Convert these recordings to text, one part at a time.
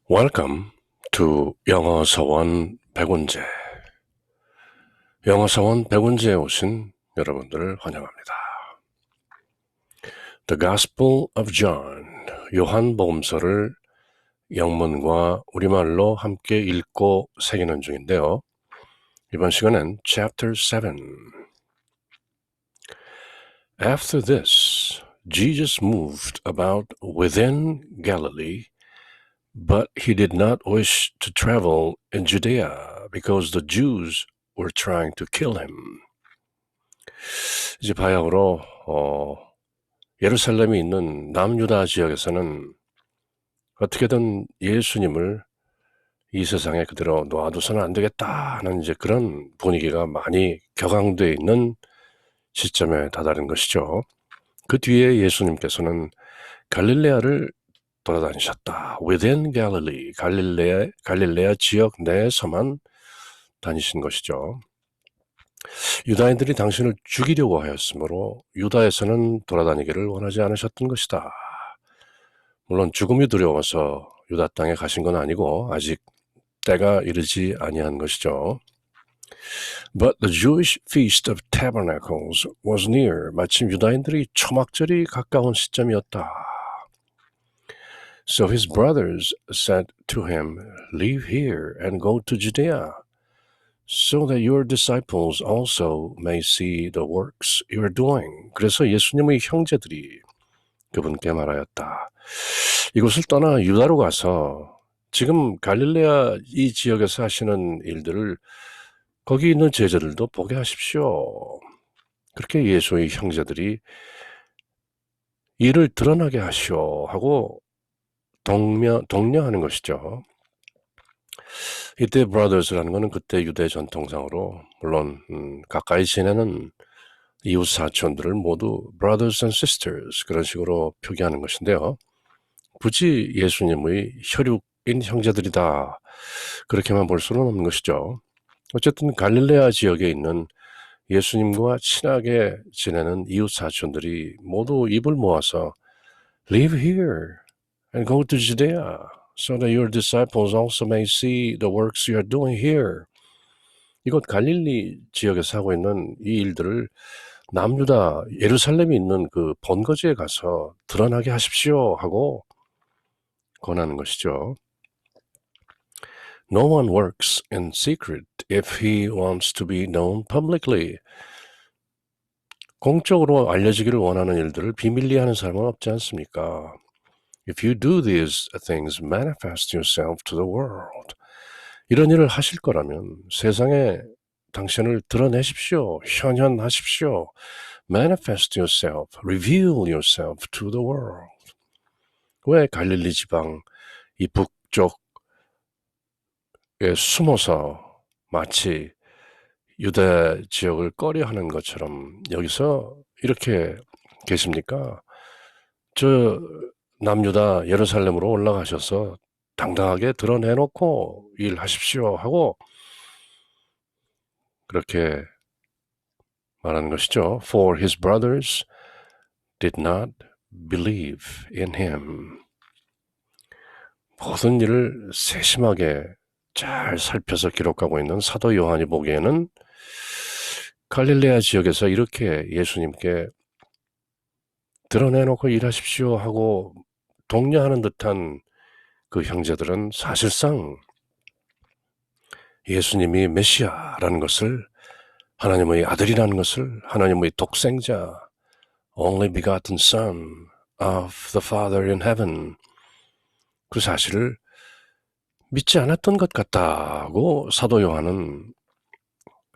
Welcome to 영어서원 백운재. 영어서원 백운재에 오신 여러분들을 환영합니다. The Gospel of John, 요한복음서를 영문과 우리말로 함께 읽고 새기는 중인데요. 이번 시간은 Chapter 7. After this, Jesus moved about within Galilee, but he did not wish to travel in Judea because the Jews were trying to kill him. 이제 바야흐로 예루살렘에 있는 남유다 지역에서는 어떻게든 예수님을 이 세상에 그대로 놔둬서는 안 되겠다 하는 이제 그런 분위기가 많이 격앙되어 있는 시점에 다다른 것이죠. 그 뒤에 예수님께서는 갈릴레아를 돌아다니셨다. Within Galilee, 갈릴레아 지역 내에서만 다니신 것이죠. 유다인들이 당신을 죽이려고 하였으므로 유다에서는 돌아다니기를 원하지 않으셨던 것이다. 물론 죽음이 두려워서 유다 땅에 가신 건 아니고 아직 때가 이르지 아니한 것이죠. But the Jewish feast of tabernacles was near. 마침 유다인들이 초막절이 가까운 시점이었다. So his brothers said to him, Leave here and go to Judea, so that your disciples also may see the works you are doing. 그래서 예수님의 형제들이 그분께 말하였다. 이곳을 떠나 유다로 가서 지금 갈릴레아 이 지역에서 하시는 일들을 거기 있는 제자들도 보게 하십시오. 그렇게 예수의 형제들이 이를 드러나게 하시오 하고 독려하는 것이죠. 이때 brothers라는 것은 그때 유대 전통상으로 물론 가까이 지내는 이웃 사촌들을 모두 brothers and sisters 그런 식으로 표기하는 것인데요. 굳이 예수님의 혈육인 형제들이다 그렇게만 볼 수는 없는 것이죠. 어쨌든 갈릴레아 지역에 있는 예수님과 친하게 지내는 이웃 사촌들이 모두 입을 모아서 Live here and go to Judea, so that your disciples also may see the works you are doing here. 이곳 갈릴리 지역에서 하고 있는 이 일들을 남유다 예루살렘에 있는 그 본거지에 가서 드러나게 하십시오 하고 권하는 것이죠. No one works in secret if he wants to be known publicly. 공적으로 알려지기를 원하는 일들을 비밀리에 하는 사람은 없지 않습니까? If you do these things, manifest yourself to the world. 이런 일을 하실 거라면 세상에 당신을 드러내십시오. 현현하십시오. Manifest yourself, reveal yourself to the world. 왜 갈릴리 지방 이 북쪽에 숨어서 마치 유대 지역을 꺼려하는 것처럼 여기서 이렇게 계십니까? 저 남유다 예루살렘으로 올라가셔서 당당하게 드러내놓고 일하십시오 하고 그렇게 말하는 것이죠. For his brothers did not believe in him. 모든 일을 세심하게 잘 살펴서 기록하고 있는 사도 요한이 보기에는 갈릴레아 지역에서 이렇게 예수님께 드러내놓고 일하십시오 하고 독려하는 듯한 그 형제들은 사실상 예수님이 메시아라는 것을 하나님의 아들이라는 것을 하나님의 독생자 only begotten son of the Father in heaven 그 사실을 믿지 않았던 것 같다고 사도 요한은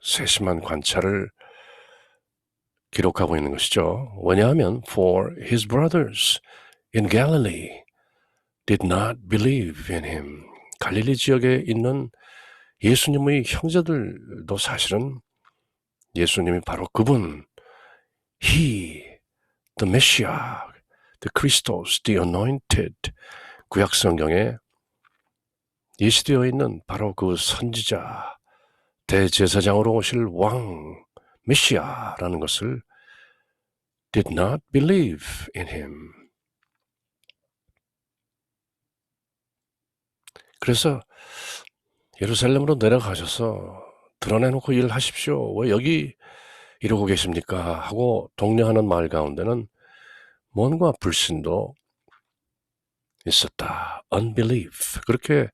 세심한 관찰을 기록하고 있는 것이죠. 왜냐하면 for his brothers in Galilee did not believe in him. 갈릴리 지역에 있는 예수님의 형제들도 사실은 예수님이 바로 그분 He, the Messiah, the Christos, the Anointed 구약 성경에 예시되어 있는 바로 그 선지자 대제사장으로 오실 왕 메시아라는 것을 did not believe in him. 그래서 예루살렘으로 내려가셔서 드러내놓고 일하십시오. 왜 여기 이러고 계십니까? 하고 독려하는 말 가운데는 뭔가 불신도 있었다. unbelief. 그렇게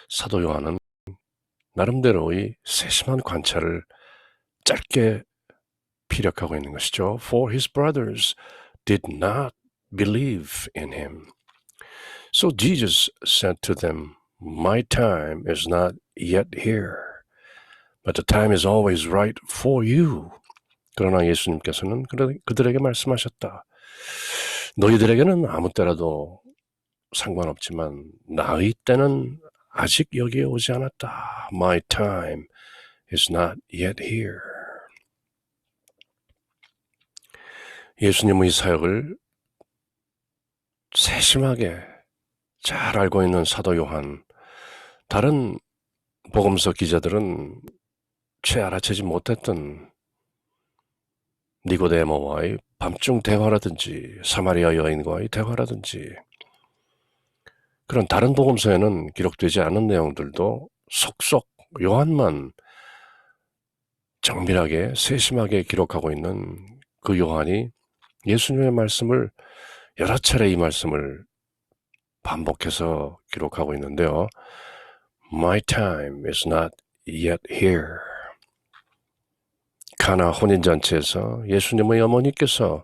사도 요한은 나름대로의 세심한 관찰을 짧게 피력하고 있는 것이죠. For his brothers did not believe in him. So Jesus said to them, My time is not yet here, but the time is always right for you. 그러나 예수님께서는 그들에게 말씀하셨다. 너희들에게는 아무 때라도 상관없지만 나의 때는 아직 여기에 오지 않았다. My time is not yet here. 예수님의 사역을 세심하게 잘 알고 있는 사도 요한, 다른 복음서 기자들은 채 알아채지 못했던 니고데모와의 밤중 대화라든지 사마리아 여인과의 대화라든지 그런 다른 복음서에는 기록되지 않은 내용들도 속속 요한만 정밀하게 세심하게 기록하고 있는 그 요한이 예수님의 말씀을 여러 차례 이 말씀을 반복해서 기록하고 있는데요. My time is not yet here. 가나 혼인잔치에서 예수님의 어머니께서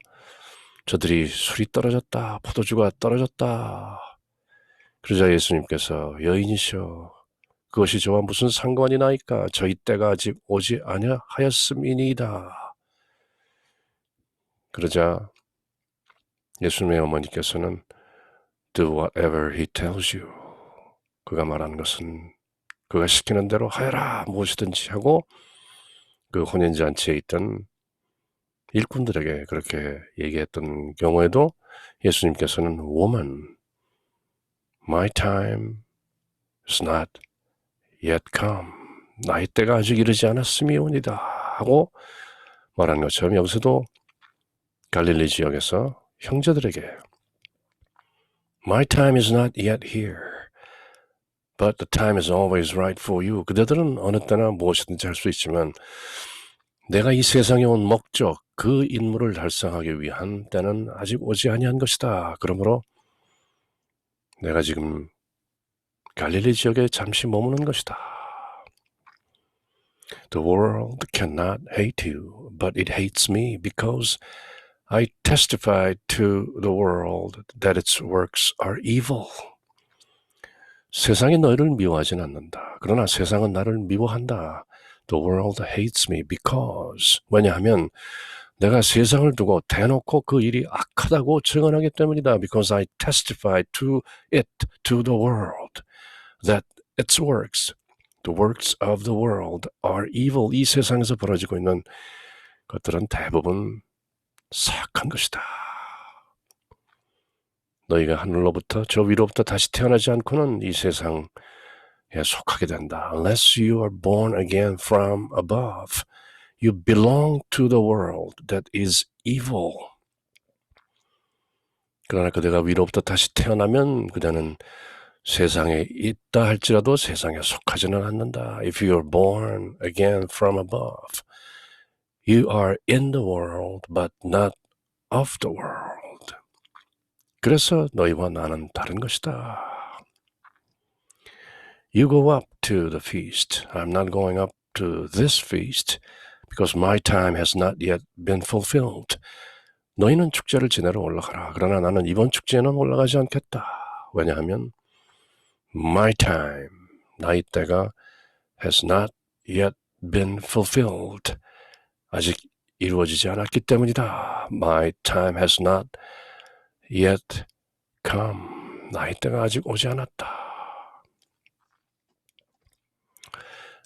저들이 술이 떨어졌다, 포도주가 떨어졌다. 그러자 예수님께서 여인이시여 그것이 저와 무슨 상관이 나이까? 저희 때가 아직 오지 아니하였음이니이다. 그러자 예수님의 어머니께서는 Do whatever he tells you. 그가 말하는 것은 그가 시키는 대로 하여라 무엇이든지 하고 그 혼인잔치에 있던 일꾼들에게 그렇게 얘기했던 경우에도 예수님께서는 Woman, my time is not yet come. 나의 때가 아직 이르지 않았음이오니다 하고 말한 것처럼 여기서도 갈릴리 지역에서 형제들에게 My time is not yet here, but the time is always right for you. 그대들은 어느 때나 무엇이든지 할 수 있지만 내가 이 세상에 온 목적, 그 임무를 달성하기 위한 때는 아직 오지 아니한 것이다. 그러므로 내가 지금 갈릴리 지역에 잠시 머무는 것이다. The world cannot hate you, but it hates me because I testify to the world that its works are evil. 세상이 너희를 미워하진 않는다. 그러나 세상은 나를 미워한다. The world hates me because 왜냐하면 내가 세상을 두고 대놓고 그 일이 악하다고 증언하기 때문이다. Because I testify to it, to the world, that its works, the works of the world are evil. 이 세상에서 벌어지고 있는 것들은 대부분 사악한 것이다. 너희가 하늘로부터 저 위로부터 다시 태어나지 않고는 이 세상에 속하게 된다. Unless you are born again from above, you belong to the world that is evil. 그러나 그대가 위로부터 다시 태어나면 그대는 세상에 있다 할지라도 세상에 속하지는 않는다. If you are born again from above, you are in the world but not of the world. 그래서 너희와 나는 다른 것이다. You go up to the feast. I'm not going up to this feast because my time has not yet been fulfilled. 너희는 축제를 지내러 올라가라. 그러나 나는 이번 축제에는 올라가지 않겠다. 왜냐하면 my time, 나의 때가 has not yet been fulfilled. 아직 이루어지지 않았기 때문이다. My time has not yet come. 나의 때가 아직 오지 않았다.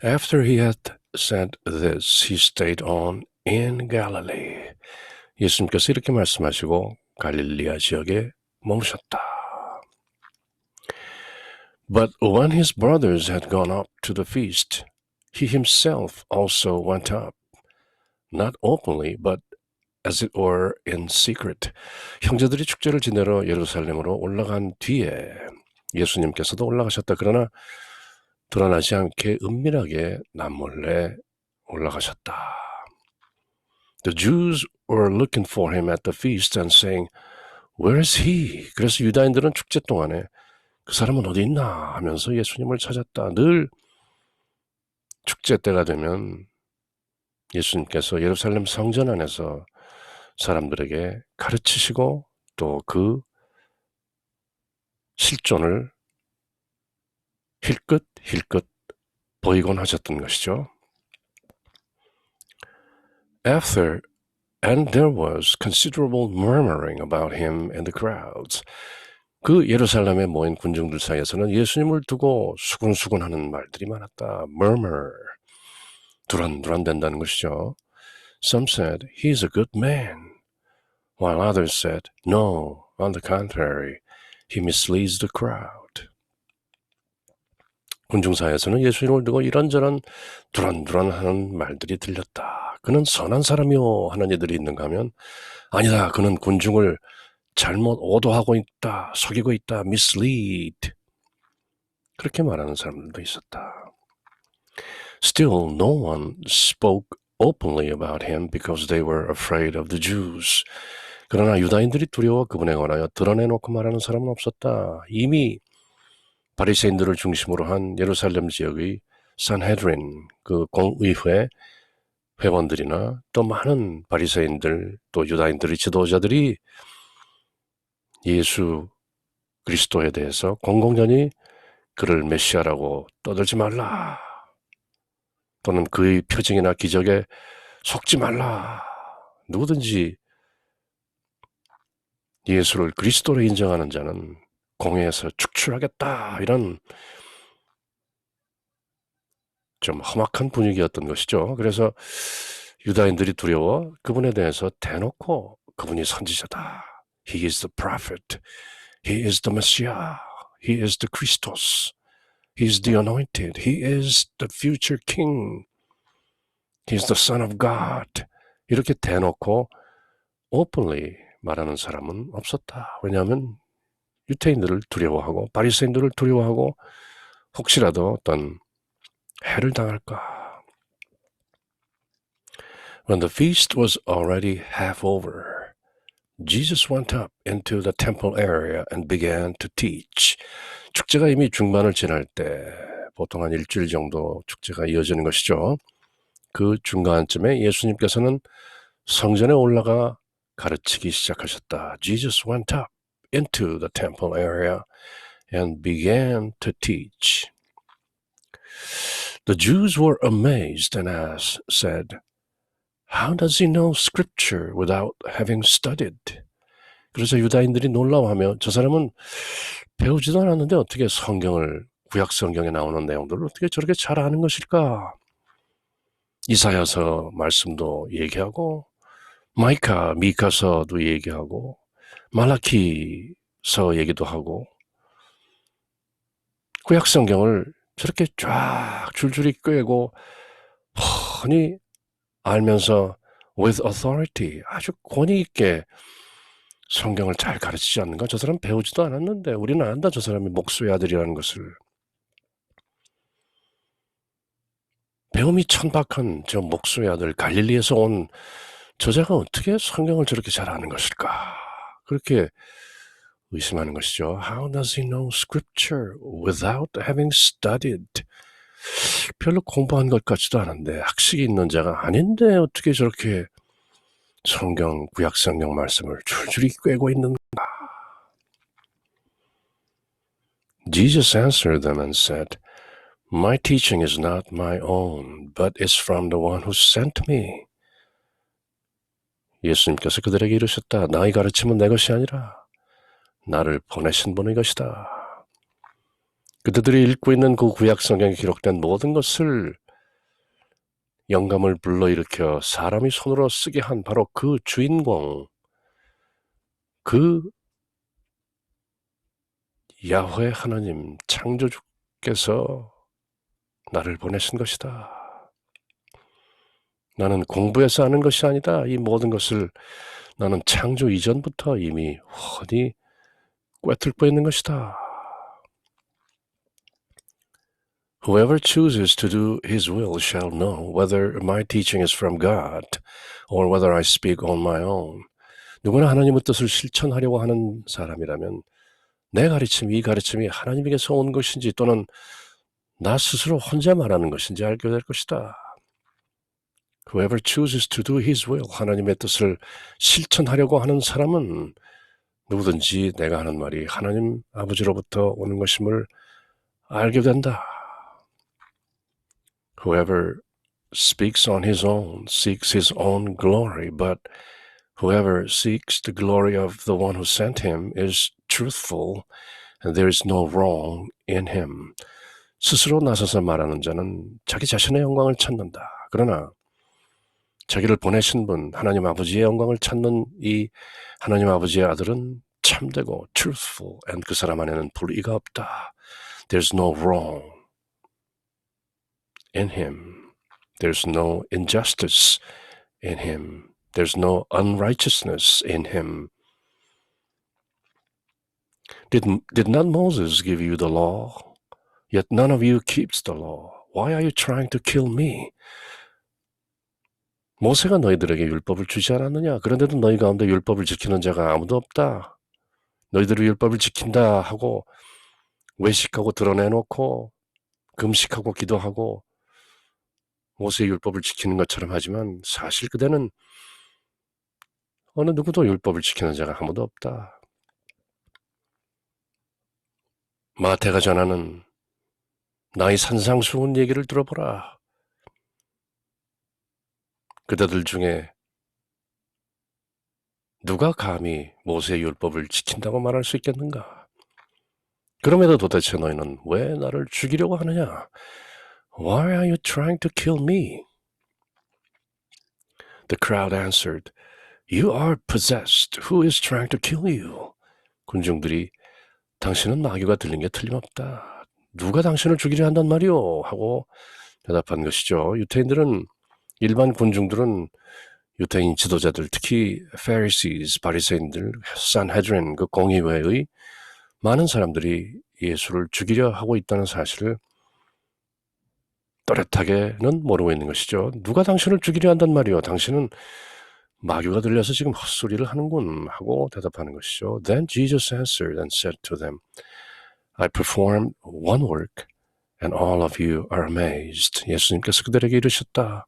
After he had said this, he stayed on in Galilee. 예수님께서 이렇게 말씀하시고 갈릴리아 지역에 머무셨다. But when his brothers had gone up to the feast, he himself also went up, not openly, but as it were in secret. 형제들이 축제를 지내러 예루살렘으로 올라간 뒤에 예수님께서도 올라가셨다. 그러나 드러나지 않게 은밀하게 남몰래 올라가셨다. The Jews were looking for him at the feast and saying, Where is he? 그래서 유다인들은 축제 동안에 그 사람은 어디 있나 하면서 예수님을 찾았다. 늘 축제 때가 되면 예수님께서 예루살렘 성전 안에서 사람들에게 가르치시고 또 그 실존을 힐끗힐끗 보이곤 하셨던 것이죠. And there was considerable murmuring about him in the crowds. 그 예루살렘에 모인 군중들 사이에서는 예수님을 두고 수군수군하는 말들이 많았다. murmur, 두란두란댄다는 것이죠. Some said, he is a good man, while others said, no, on the contrary, he misleads the crowd. 군중 사이에서는 예수님을 두고 이런저런 두란두란하는 말들이 들렸다. 그는 선한 사람이요 하는 이들이 있는가 하면 아니다. 그는 군중을 잘못 오도하고 있다. 속이고 있다. mislead. 그렇게 말하는 사람들도 있었다. Still, no one spoke openly about him because they were afraid of the Jews. 그러나 유다인들이 두려워 그분에 관하여 드러내놓고 말하는 사람은 없었다. 이미 바리새인들을 중심으로 한 예루살렘 지역의 산헤드린, 그 공의회 회원들이나 또 많은 바리새인들 또 유다인들의 지도자들이 예수 그리스도에 대해서 공공연히 그를 메시아라고 떠들지 말라. 또는 그의 표징이나 기적에 속지 말라. 누구든지 예수를 그리스도로 인정하는 자는 공회에서 축출하겠다. 이런 좀 험악한 분위기였던 것이죠. 그래서 유다인들이 두려워 그분에 대해서 대놓고 그분이 선지자다. He is the prophet. He is the Messiah. He is the Christos. He is the anointed. He is the future king. He is the son of God. 이렇게 대놓고 openly 말하는 사람은 없었다. 왜냐하면 유태인들을 두려워하고 바리새인들을 두려워하고 혹시라도 어떤 해를 당할까. When the feast was already half over, Jesus went up into the temple area and began to teach. 축제가 이미 중반을 지날 때 보통 한 일주일 정도 축제가 이어지는 것이죠. 그 중간쯤에 예수님께서는 성전에 올라가 가르치기 시작하셨다. Jesus went up into the temple area and began to teach. The Jews were amazed and said, How does he know scripture without having studied? 그래서 유다인들이 놀라워하며 저 사람은 배우지도 않았는데 어떻게 성경을 구약 성경에 나오는 내용들을 어떻게 저렇게 잘 아는 것일까? 이사야서 말씀도 얘기하고 미카서도 얘기하고 말라키서 얘기도 하고 구약 성경을 저렇게 쫙 줄줄이 꿰고 훤히 알면서 with authority 아주 권위 있게 성경을 잘 가르치지 않는가? 저 사람 배우지도 않았는데 우리는 안다. 저 사람이 목수의 아들이라는 것을. 배움이 천박한 저 목수의 아들 갈릴리에서 온 저자가 어떻게 성경을 저렇게 잘 아는 것일까? 그렇게 의심하는 것이죠. How does he know scripture without having studied? 별로 공부한 것 같지도 않은데 학식이 있는 자가 아닌데 어떻게 저렇게 성경, 구약 성경 말씀을 줄줄이 꿰고 있는가? Jesus answered them and said, My teaching is not my own, but is from the one who sent me. 예수님께서 그들에게 이르셨다. 나의 가르침은 내 것이 아니라 나를 보내신 분의 것이다. 그들이 읽고 있는 그 구약 성경에 기록된 모든 것을 영감을 불러일으켜 사람이 손으로 쓰게 한 바로 그 주인공, 그 야훼 하나님 창조주께서 나를 보내신 것이다. 나는 공부해서 아는 것이 아니다. 이 모든 것을 나는 창조 이전부터 이미 훤히 꿰뚫고 있는 것이다. Whoever chooses to do his will shall know whether my teaching is from God or whether I speak on my own. 누구나 하나님의 뜻을 실천하려고 하는 사람이라면 내 가르침, 이 가르침이 하나님에게서 온 것인지 또는 나 스스로 혼자 말하는 것인지 알게 될 것이다. Whoever chooses to do his will, 하나님의 뜻을 실천하려고 하는 사람은 누구든지 내가 하는 말이 하나님 아버지로부터 오는 것임을 알게 된다. Whoever speaks on his own seeks his own glory, but whoever seeks the glory of the one who sent him is truthful, and there is no wrong in him. 스스로 나서서 말하는 자는 자기 자신의 영광을 찾는다. 그러나 자기를 보내신 분, 하나님 아버지의 영광을 찾는 이 하나님 아버지의 아들은 참되고 truthful, and 그 사람 안에는 불의가 없다. There's no wrong in him. There's no injustice in him. There's no unrighteousness in him. Did not Moses give you the law? Yet none of you keeps the law. Why are you trying to kill me? 모세가 너희들에게 율법을 주지 않았느냐? 그런데도 너희 가운데 율법을 지키는 자가 아무도 없다. 너희들이 율법을 지킨다 하고 외식하고 드러내놓고 금식하고 기도하고 모세의 율법을 지키는 것처럼 하지만 사실 그대는 어느 누구도 율법을 지키는 자가 아무도 없다. 마태가 전하는 나의 산상수훈 얘기를 들어보라. 그대들 중에 누가 감히 모세의 율법을 지킨다고 말할 수 있겠는가? 그럼에도 도대체 너희는 왜 나를 죽이려고 하느냐? Why are you trying to kill me? The crowd answered, You are possessed. Who is trying to kill you? 군중들이 당신은 마귀가 들린 게 틀림없다. 누가 당신을 죽이려 한단 말이오? 하고 대답한 것이죠. 일반 군중들은 유대인 지도자들, 특히 Pharisees, 바리새인들, 산헤드린, 그 공의회의 많은 사람들이 예수를 죽이려 하고 있다는 사실을 또렷하게는 모르고 있는 것이죠. 누가 당신을 죽이려 한단 말이오? 당신은 마귀가 들려서 지금 헛소리를 하는군 하고 대답하는 것이죠. Then Jesus answered and said to them, I performed one work and all of you are amazed. 예수님께서 그들에게 이르셨다.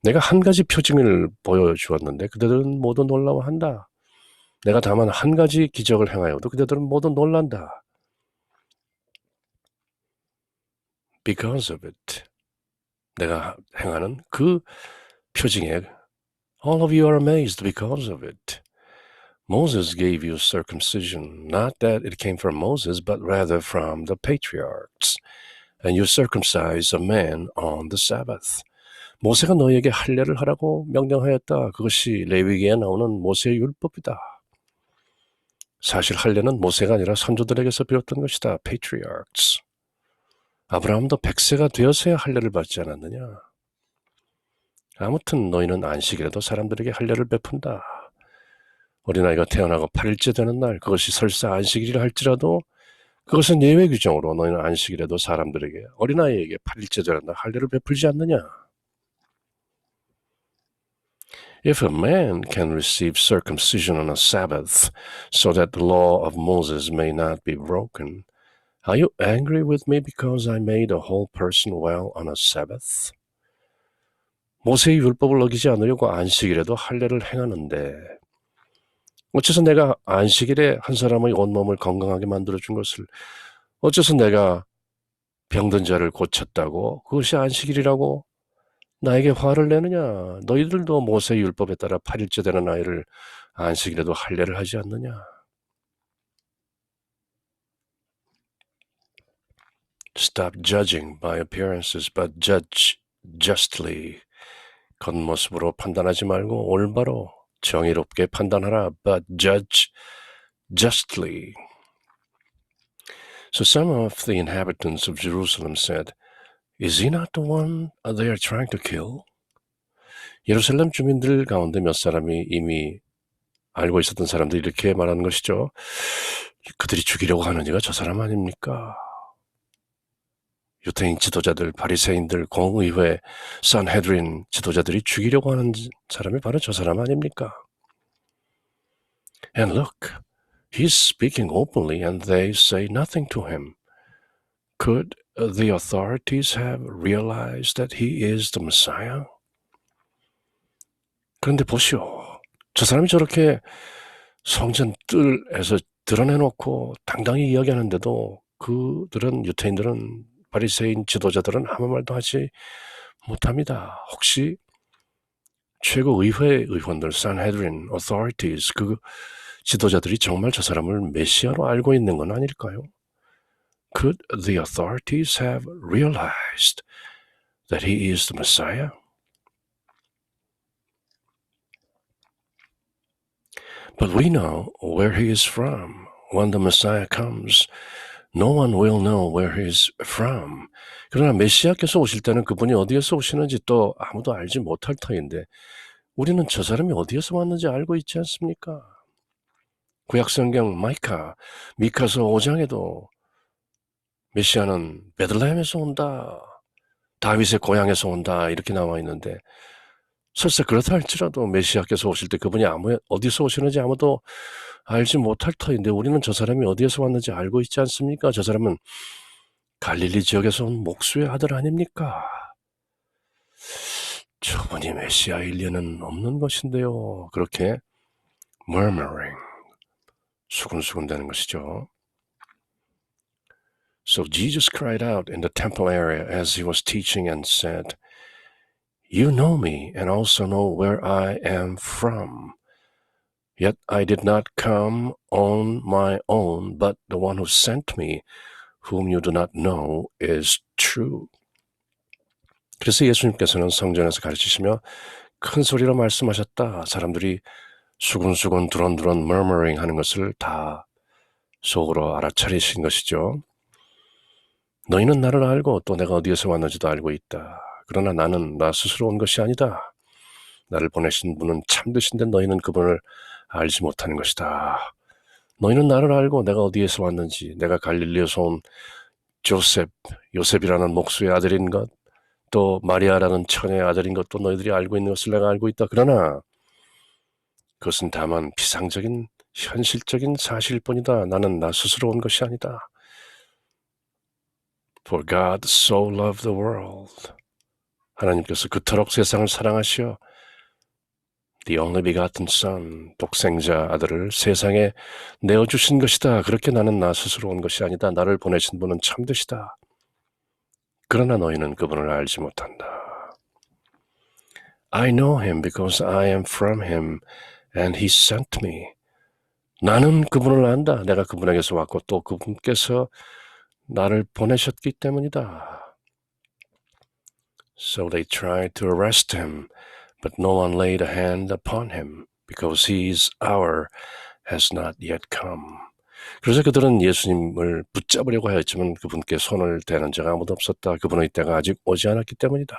내가 한 가지 표징을 보여주었는데 그들은 모두 놀라워한다. 내가 다만 한 가지 기적을 행하여도 그들은 모두 놀란다. Because of it. 내가 행하는 그 표징에 All of you are amazed because of it. Moses gave you circumcision, not that it came from Moses, but rather from the patriarchs. And you circumcise a man on the Sabbath. 모세가 너희에게 할례를 하라고 명령하였다. 그것이 레위기에 나오는 모세의 율법이다. 사실 할례는 모세가 아니라 선조들에게서 배웠던 것이다. patriarchs. 아브라함도 100세가 되어서야 할례를 받지 않았느냐. 아무튼 너희는 안식일에도 사람들에게 할례를 베푼다. 어린아이가 태어나고 8일째 되는 날, 그것이 설사 안식일이라 할지라도 그것은 예외 규정으로 너희는 안식일에도 사람들에게, 어린아이에게 8일째 되는 날 할례를 베풀지 않느냐. If a man can receive circumcision on a Sabbath so that the law of Moses may not be broken, are you angry with me because I made a whole person well on a Sabbath? 모세의 율법을 어기지 않으려고 안식일에도 할례를 행하는데 어째서 내가 안식일에 한 사람의 온몸을 건강하게 만들어준 것을 어째서 내가 병든 자를 고쳤다고 그것이 안식일이라고 나에게 화를 내느냐. 너희들도 모세의 율법에 따라 8일째 되는 아이를 안식일에도 할례를 하지 않느냐. Stop judging by appearances but judge justly. 겉모습으로 판단하지 말고 올바로 정의롭게 판단하라. But judge justly. So some of the inhabitants of Jerusalem said, Is he not the one they are trying to kill? 예루살렘 주민들 가운데 몇 사람이 이미 알고 있었던 사람들이 이렇게 말하는 것이죠. 그들이 죽이려고 하는 이가 저 사람 아닙니까? 유대인 지도자들, 바리새인들, 공의회, 산헤드린 지도자들이 죽이려고 하는 사람이 바로 저 사람 아닙니까? And look, he's speaking openly and they say nothing to him. Could the authorities have realized that he is the Messiah? 그런데 보시오. 저 사람이 저렇게 성전 뜰에서 드러내놓고 당당히 이야기하는데도 그들은, 유태인들은, 바리새인 지도자들은 아무 말도 하지 못합니다. 혹시 최고 의회 의원들, 산헤드린, authorities, 그 지도자들이 정말 저 사람을 메시아로 알고 있는 건 아닐까요? Could the authorities have realized that he is the Messiah? But we know where he is from. When the Messiah comes, no one will know where he is from. 그러나 메시아께서 오실 때는 그분이 어디에서 오시는지 또 아무도 알지 못할 터인데 우리는 저 사람이 어디에서 왔는지 알고 있지 않습니까? 구약성경 미카서 5장에도 메시아는 베들레헴에서 온다, 다윗의 고향에서 온다 이렇게 나와 있는데 설사 그렇다 할지라도 메시아께서 오실 때 그분이 어디서 오시는지 아무도 알지 못할 터인데 우리는 저 사람이 어디에서 왔는지 알고 있지 않습니까? 저 사람은 갈릴리 지역에서 온 목수의 아들 아닙니까? 저분이 메시아일 리는 없는 것인데요. 그렇게 murmuring, 수군수군대는 것이죠. So Jesus cried out in the temple area as he was teaching and said, You know me and also know where I am from. Yet I did not come on my own, but the one who sent me, whom you do not know, is true. 그래서 예수님께서는 성전에서 가르치시며 큰 소리로 말씀하셨다. 사람들이 수군수군 두런두런 murmuring 하는 것을 다 속으로 알아차리신 것이죠. 너희는 나를 알고 또 내가 어디에서 왔는지도 알고 있다. 그러나 나는 나 스스로 온 것이 아니다. 나를 보내신 분은 참되신데 너희는 그분을 알지 못하는 것이다. 너희는 나를 알고 내가 어디에서 왔는지, 내가 갈릴리에서 온 요셉이라는 목수의 아들인 것, 또 마리아라는 처녀의 아들인 것도 너희들이 알고 있는 것을 내가 알고 있다. 그러나 그것은 다만 비상적인 현실적인 사실일 뿐이다. 나는 나 스스로 온 것이 아니다. For God so loved the world. 하나님께서 그토록 세상을 사랑하시어 The only begotten Son, 독생자 아들을 세상에 내어주신 것이다. 그렇게 나는 나 스스로 온 것이 아니다. 나를 보내신 분은 참되시다. 그러나 너희는 그분을 알지 못한다. I know him because I am from him and he sent me. 나는 그분을 안다. 내가 그분에게서 왔고 또 그분께서 나를 보내셨기 때문이다. So they tried to arrest him, but no one laid a hand upon him, because his hour has not yet come. 그래서 그들은 예수님을 붙잡으려고 하였지만 그분께 손을 대는 자가 아무도 없었다. 그분의 때가 아직 오지 않았기 때문이다.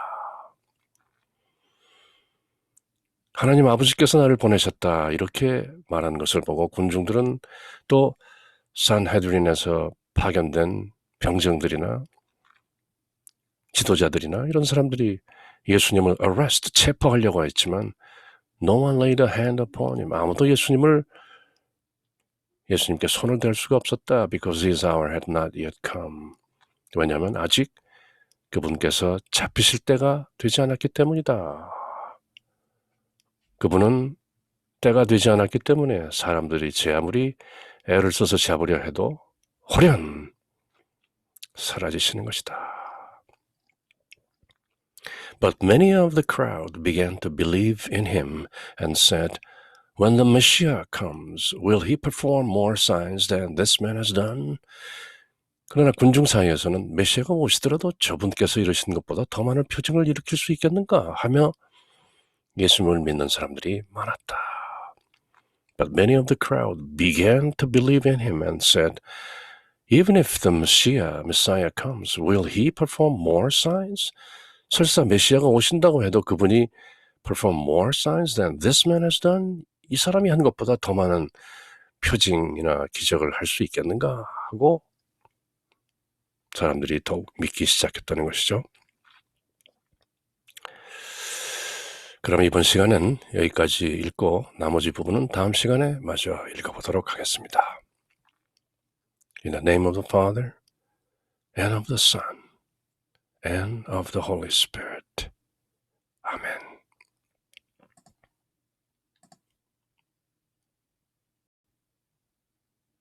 하나님 아버지께서 나를 보내셨다. 이렇게 말하는 것을 보고 군중들은 또 산헤드린에서 파견된 병정들이나 지도자들이나 이런 사람들이 예수님을 arrest, 체포하려고 했지만 no one laid a hand upon him. 아무도 예수님께 손을 댈 수가 없었다. Because his hour had not yet come. 왜냐하면 아직 그분께서 잡히실 때가 되지 않았기 때문이다. 그분은 때가 되지 않았기 때문에 사람들이 제 아무리 애를 써서 잡으려 해도 홀연 사라지시는 것이다. But many of the crowd began to believe in him and said, When the Messiah comes, will he perform more signs than this man has done? 그러나 군중 사이에서는 메시아가 오시더라도 저분께서 이러신 것보다 더 많은 표징을 일으킬 수 있겠는가 하며 예수님을 믿는 사람들이 많았다. But many of the crowd began to believe in him and said, Even if the Messiah comes, will he perform more signs? 설사 메시아가 오신다고 해도 그분이 perform more signs than this man has done? 이 사람이 한 것보다 더 많은 표징이나 기적을 할 수 있겠는가 하고 사람들이 더욱 믿기 시작했다는 것이죠. 그럼 이번 시간은 여기까지 읽고 나머지 부분은 다음 시간에 마저 읽어보도록 하겠습니다. In the name of the Father, and of the Son, and of the Holy Spirit.